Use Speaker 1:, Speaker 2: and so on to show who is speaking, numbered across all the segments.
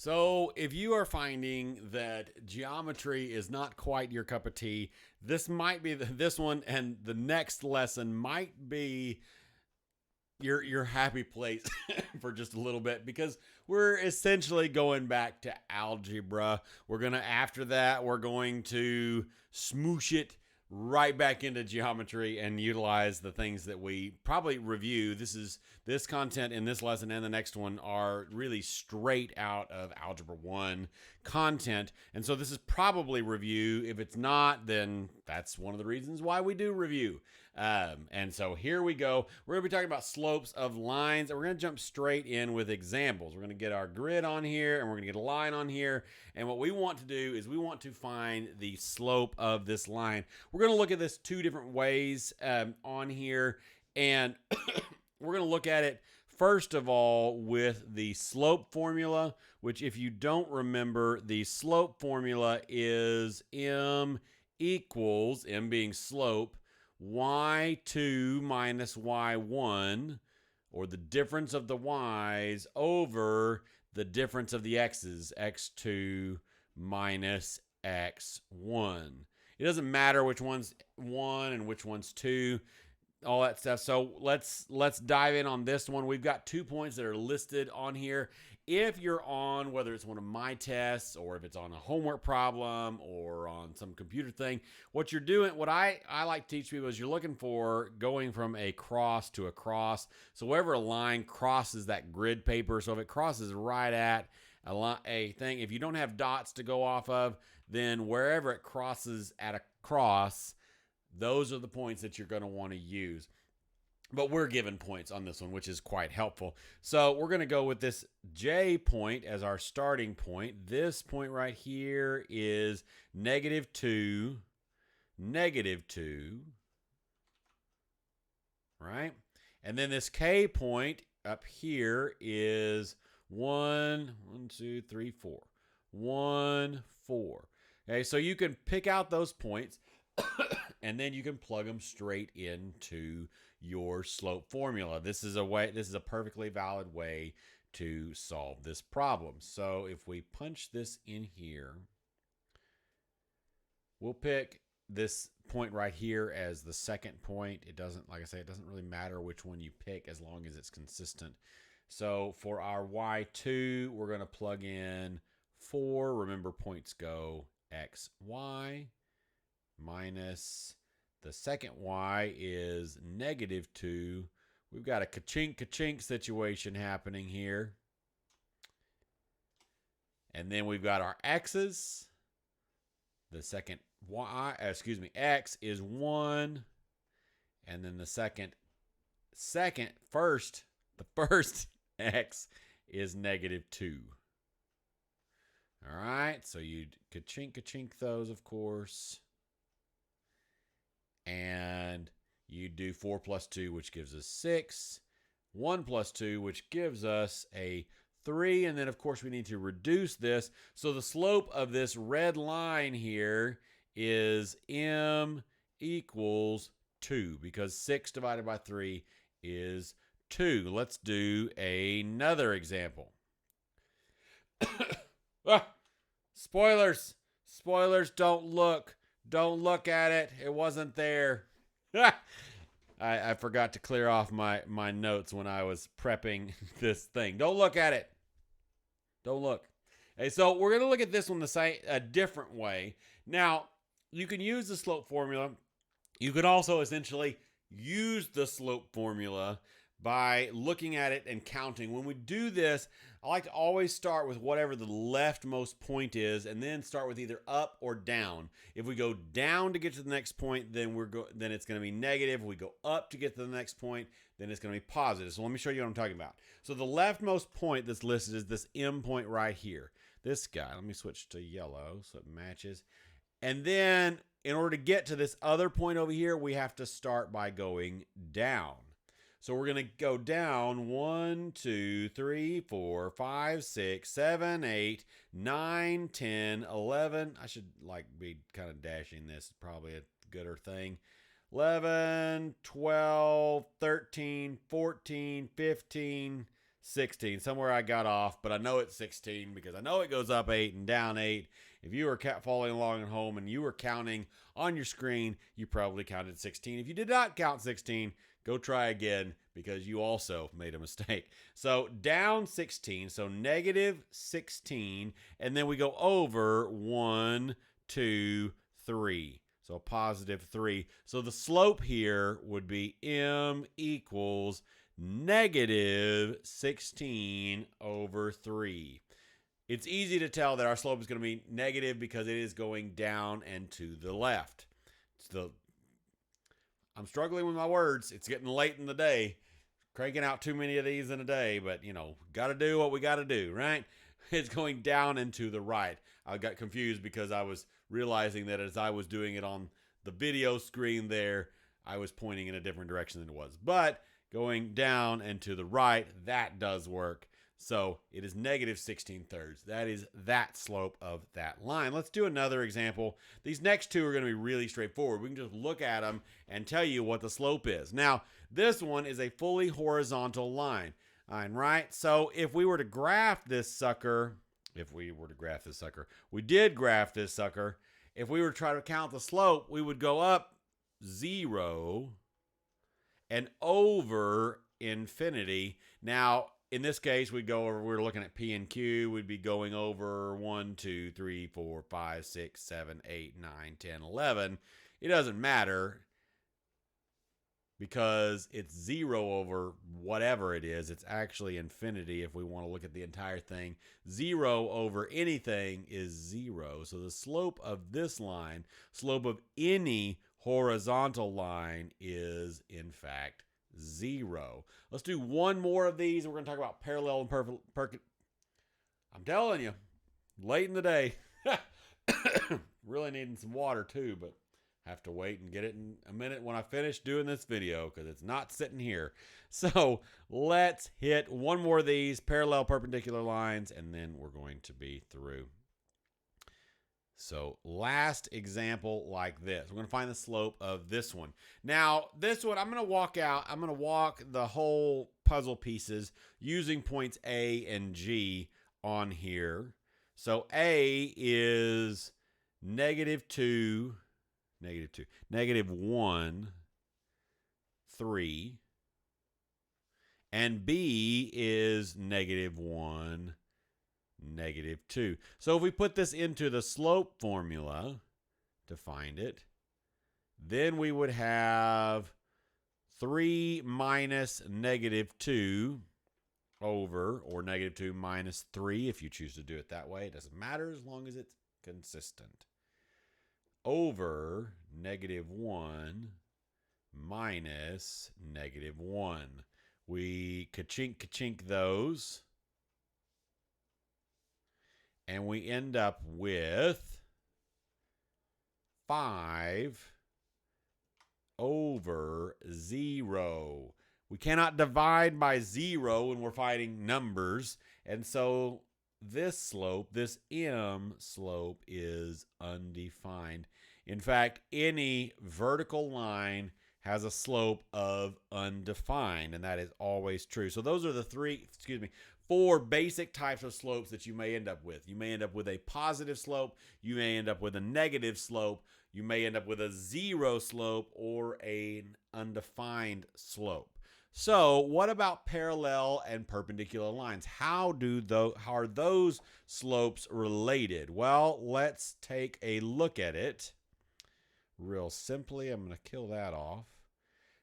Speaker 1: So, if you are finding that geometry is not quite your cup of tea, this might be this one, and the next lesson might be your happy place for just a little bit, because we're essentially going back to algebra. After that, we're going to smoosh it right back into geometry and utilize the things that we probably review. This content in this lesson and the next one are really straight out of Algebra 1 content. And so this is probably review. If it's not, then that's one of the reasons why we do review. And so here we go. We're going to be talking about slopes of lines, and we're going to jump straight in with examples. We're going to get our grid on here, and we're going to get a line on here. And what we want to do is we want to find the slope of this line. We're going to look at this two different ways on here, and we're going to look at it first of all with the slope formula, which, if you don't remember, the slope formula is m equals, m being slope, y2 minus y1, or the difference of the y's over the difference of the x's, x2 minus x1. It doesn't matter which one's 1 and which one's 2, all that stuff. So let's dive in on this one. We've got 2 points that are listed on here. If you're on, whether it's one of my tests or if it's on a homework problem or on some computer thing, what you're doing, what I like to teach people is you're looking for going from a cross to a cross. So wherever a line crosses that grid paper, so if it crosses right at a thing, if you don't have dots to go off of, then wherever it crosses at a cross, those are the points that you're going to want to use. But we're given points on this one, which is quite helpful. So we're going to go with this J point as our starting point. This point right here is -2, -2, right? And then this K point up here is 1, 2, 3, 4. 1, 4. Okay, so you can pick out those points and then you can plug them straight into your slope formula. This is a perfectly valid way to solve this problem. So if we punch this in here, we'll pick this point right here as the second point. It doesn't, like I say, it doesn't really matter which one you pick as long as it's consistent. So for our y2, we're going to plug in 4. Remember, points go x, y, minus the second y is -2. We've got a ka-chink situation happening here. And then we've got our x's. The second x is 1. And then the first x is -2. All right, so you'd ka-chink those, of course. And you do 4 plus 2, which gives us 6. 1 plus 2, which gives us a 3. And then, of course, we need to reduce this. So the slope of this red line here is m equals 2, because 6 divided by 3 is 2. Let's do another example. Spoilers. Spoilers, don't look. Don't look at it. It wasn't there. I forgot to clear off my notes when I was prepping this thing. Don't look at it. Don't look. Okay, so we're going to look at this one a different way. Now, you can use the slope formula. You could also essentially use the slope formula by looking at it and counting. When we do this, I like to always start with whatever the leftmost point is, and then start with either up or down. If we go down to get to the next point, then it's going to be negative. If we go up to get to the next point, then it's going to be positive. So let me show you what I'm talking about. So the leftmost point that's listed is this M point right here. This guy. Let me switch to yellow so it matches. And then in order to get to this other point over here, we have to start by going down. So we're going to go down 1, 2, 3, 4, 5, 6, 7, 8, 9, 10, 11. I should be kind of dashing this. Probably a gooder thing. 11, 12, 13, 14, 15, 16. Somewhere I got off, but I know it's 16 because I know it goes up 8 and down 8. If you were following along at home and you were counting on your screen, you probably counted 16. If you did not count 16, go try again because you also made a mistake. So down 16, so negative 16, and then we go over 1, 2, 3. So positive 3. So the slope here would be m equals negative 16 over 3. It's easy to tell that our slope is going to be negative because it is going down and to the left. I'm struggling with my words. It's getting late in the day. Cranking out too many of these in a day, but, you know, got to do what we got to do, right? It's going down and to the right. I got confused because I was realizing that as I was doing it on the video screen there, I was pointing in a different direction than it was. But going down and to the right, that does work. So it is negative 16 thirds. That is that slope of that line. Let's do another example. These next two are going to be really straightforward. We can just look at them and tell you what the slope is. Now, this one is a fully horizontal line. Right? So if we were to graph this sucker, we did graph this sucker. If we were to try to count the slope, we would go up 0 and over infinity. Now, in this case, we're looking at P and Q, we'd be going over 1, 2, 3, 4, 5, 6, 7, 8, 9, 10, 11. It doesn't matter because it's 0 over whatever it is. It's actually infinity if we want to look at the entire thing. 0 over anything is 0. So the slope of this line, slope of any horizontal line is, in fact, 0. Let's do one more of these. We're going to talk about parallel and perpendicular. I'm telling you, late in the day. Really needing some water too, but have to wait and get it in a minute when I finish doing this video because it's not sitting here. So let's hit one more of these parallel perpendicular lines and then we're going to be through. So last example like this. We're going to find the slope of this one. Now, this one, I'm going to walk the whole puzzle pieces using points A and G on here. So A is negative 1, 3. And B is negative 1, negative 2. So if we put this into the slope formula to find it, then we would have 3 minus negative 2 over, or negative 2 minus 3 if you choose to do it that way. It doesn't matter as long as it's consistent. Over negative 1 minus negative 1. We ka-chink those. And we end up with 5 over 0. We cannot divide by 0 when we're fighting numbers. And so this slope, this M slope, is undefined. In fact, any vertical line has a slope of undefined, and that is always true. So those are the four basic types of slopes that you may end up with. You may end up with a positive slope, you may end up with a negative slope, you may end up with a 0 slope, or an undefined slope. So what about parallel and perpendicular lines? How are those slopes related? Well, let's take a look at it real simply. I'm going to kill that off.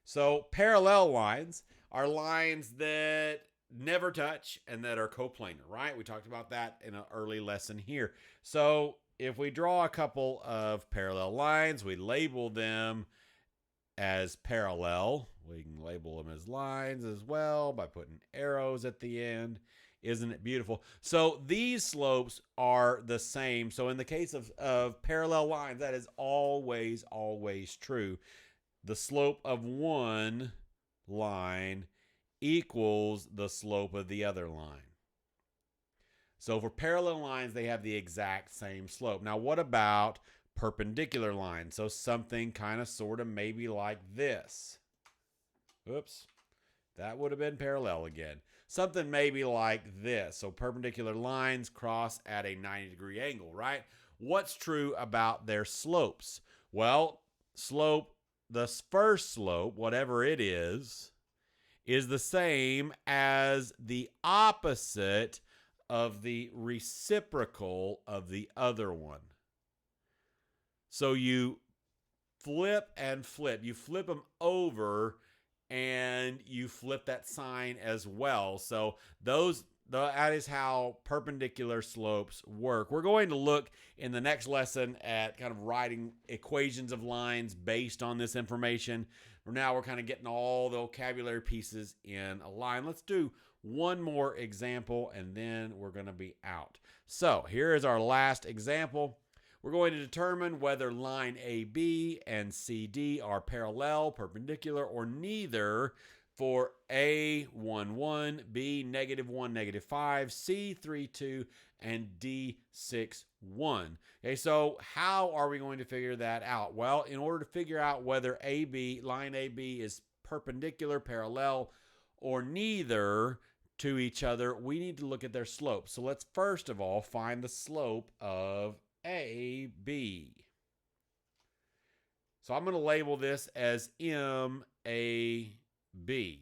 Speaker 1: So parallel lines are lines that never touch and that are coplanar, right? We talked about that in an early lesson here. So if we draw a couple of parallel lines, we label them as parallel. We can label them as lines as well by putting arrows at the end. Isn't it beautiful? So these slopes are the same. So in the case of parallel lines, that is always, always true. The slope of one line equals the slope of the other line. So for parallel lines, they have the exact same slope. Now, what about perpendicular lines? So something kind of sort of maybe like this. Oops. That would have been parallel again. something maybe like this. So perpendicular lines cross at a 90-degree angle, right? What's true about their slopes? Well, the first slope, whatever it is the same as the opposite of the reciprocal of the other one. So you flip and flip. You flip them over and you flip that sign as well. So that is how perpendicular slopes work. We're going to look in the next lesson at kind of writing equations of lines based on this information. For now, we're kind of getting all the vocabulary pieces in a line. Let's do one more example, and then we're going to be out. So here is our last example. We're going to determine whether line AB and CD are parallel, perpendicular, or neither for A 1, 1, B -1, -5, C 3, 2, and D 6, 1. Okay, so how are we going to figure that out? Well, in order to figure out whether line AB is perpendicular, parallel, or neither to each other, we need to look at their slope. So let's first of all find the slope of AB. So I'm going to label this as MAB.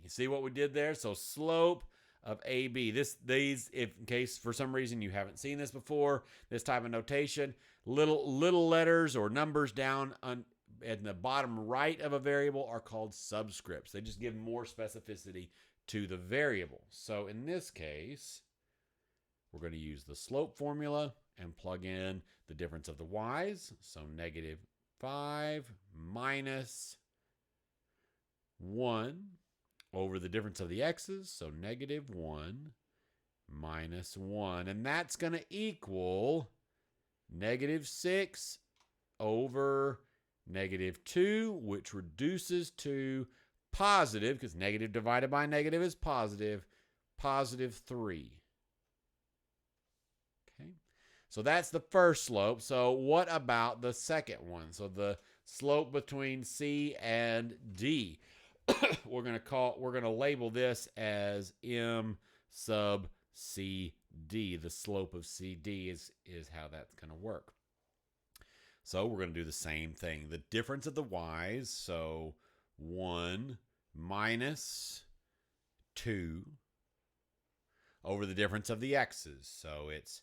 Speaker 1: See what we did there? So slope of AB. These, if in case for some reason you haven't seen this before, this type of notation, little letters or numbers down at the bottom right of a variable are called subscripts. They just give more specificity to the variable. So in this case, we're going to use the slope formula and plug in the difference of the y's. So -5 minus 1 over the difference of the x's. So -1 minus 1. And that's going to equal -6 over -2, which reduces to positive, because negative divided by negative is positive, +3. Okay, so that's the first slope. So what about the second one? So the slope between C and D. we're going to label this as M sub CD. The slope of CD is how that's going to work. So we're going to do the same thing. The difference of the y's, so 1 minus 2 over the difference of the x's. So it's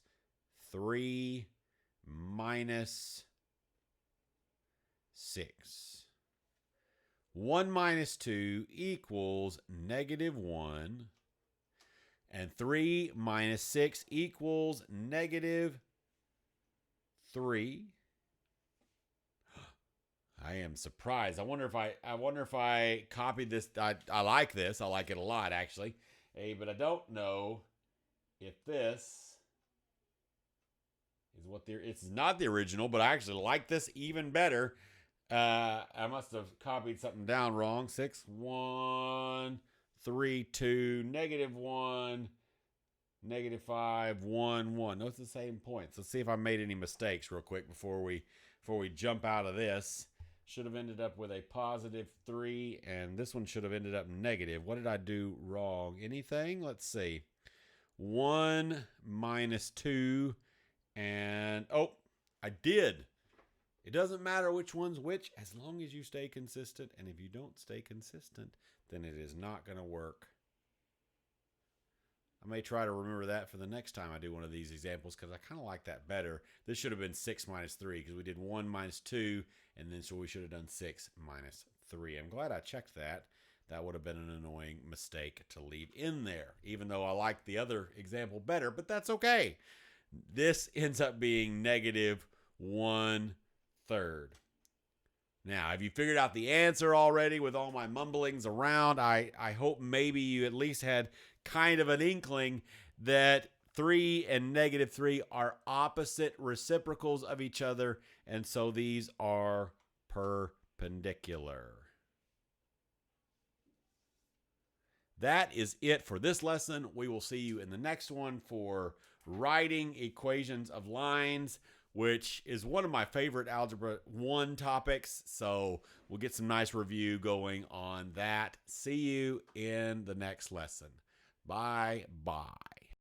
Speaker 1: 3 minus 6. 1 minus 2 equals -1. And 3 minus 6 equals -3. I am surprised. I wonder if I copied this. I like this. I like it a lot, actually. Hey, but I don't know if this is what it's not the original, but I actually like this even better. I must have copied something down wrong. 6, 1, 3, 2, -1, -5, 1, 1. Those are the same points. Let's see if I made any mistakes real quick before we jump out of this. Should have ended up with a +3, and this one should have ended up negative. What did I do wrong? Anything? Let's see. 1 minus 2, and I did. It doesn't matter which one's which as long as you stay consistent, and if you don't stay consistent, then it is not going to work. I may try to remember that for the next time I do one of these examples, because I kind of like that better. This should have been 6 minus 3, because we did 1 minus 2, and then so we should have done 6 minus 3. I'm glad I checked that. That would have been an annoying mistake to leave in there, even though I like the other example better, but that's okay. This ends up being -1/3. Now, have you figured out the answer already with all my mumblings around? I hope maybe you at least had kind of an inkling that 3 and -3 are opposite reciprocals of each other, and so these are perpendicular. That is it for this lesson. We will see you in the next one for writing equations of lines, which is one of my favorite Algebra 1 topics. So we'll get some nice review going on that. See you in the next lesson. Bye-bye.